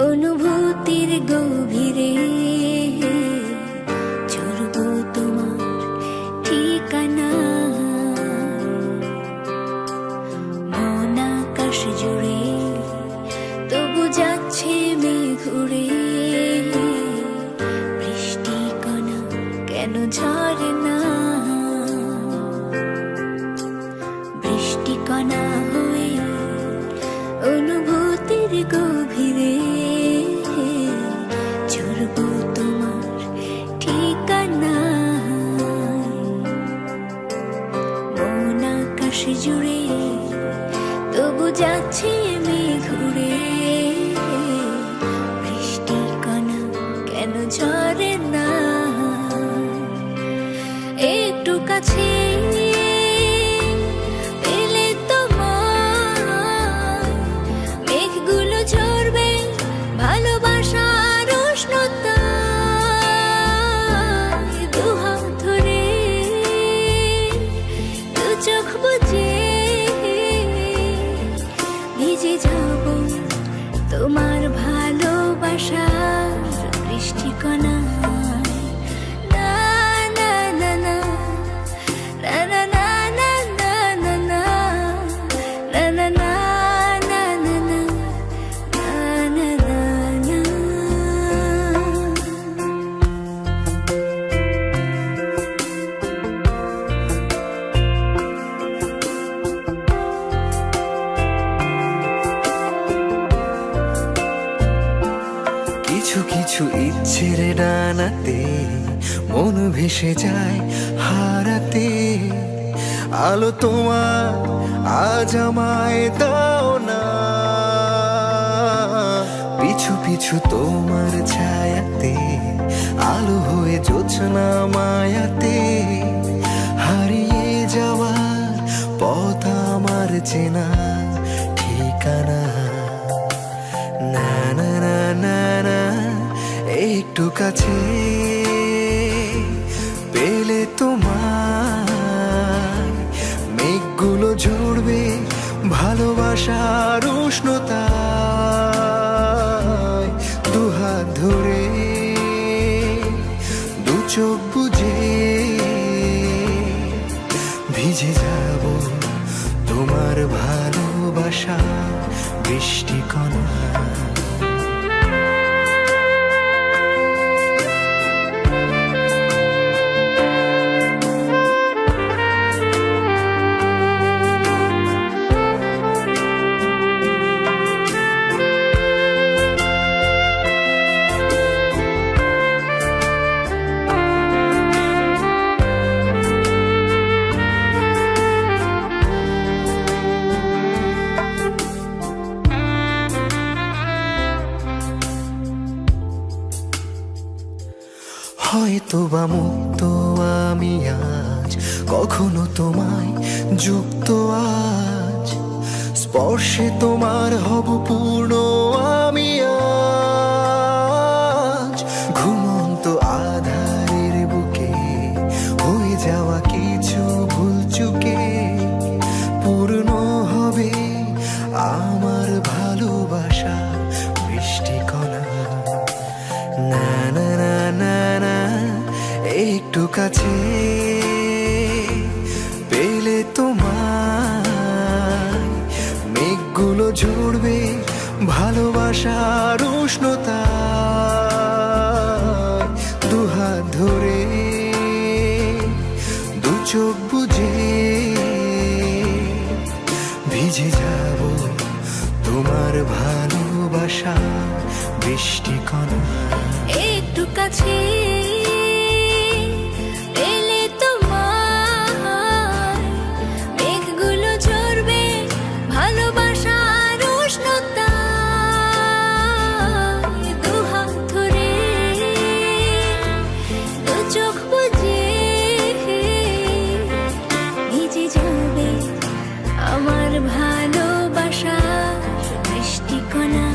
অনুভূতির গভীরে ঝরব তোমার ঠিকানা, মন আকাশ জুড়ে তবু যাচ্ছে মেঘ উড়ে, বৃষ্টি কণা কেন ঝরে না, বৃষ্টি কণা হয়ে অনুভূতির গভীরে ঝরব তোমার ঠিকানা, মন আকাশ জুড়ে তবু যাচ্ছে মেঘ উড়ে, বৃষ্টি কণা কেন ঝরে না, একটু কাছে ভালোবাসার উষ্ণতা, দুহাত ধরে দু চোখ বুজে ভিজে যাব তোমার ভালোবাসার বৃষ্টি কণা। কিছু কিছু ইচ্ছের ডানাতে মন ভেসে যায় হারাতে, আলো তোমার আজ আমায় দাও না, পিছু পিছু তোমার ছায়াতে আলো হয়ে জোছনা মায়াতে, হারিয়ে যাওয়ার পথ আমার চেনা ঠিকানা, না না না না না একটু কাছে পেলে তোমার মেঘগুলো ঝরবে ভালোবাসার উষ্ণতা, দুহাত ধরে দু চোখ বুজে ভিজে যাব তোমার ভালোবাসা বৃষ্টি কণা। হয়তো বা মুক্ত আমি আজ, কখনো তোমায় যুক্ত আজ, স্পর্শে তোমার হব পূর্ণ আমি আজ, ঘুমন্ত আধারের বুকে হয়ে যাওয়া কিছু ভুল চুকে পূর্ণ হবে আমার ভালোবাসা বৃষ্টি কণা, না না না না না একটু কাছে পেলে তোমার মেঘগুলো ঝরবে ভালোবাসার উষ্ণতা, দুহাত ধরে দু চোখ বুজে ভিজে যাব তোমার ভালোবাসা বৃষ্টি কণা, একটু কাছে পেলে তোমার মেঘগুলো ঝরবে ভালোবাসার উষ্ণতা, দুহাত ধরে দু চোখ বুজে ভিজে যাবে আমার ভালোবাসার বৃষ্টি কণা।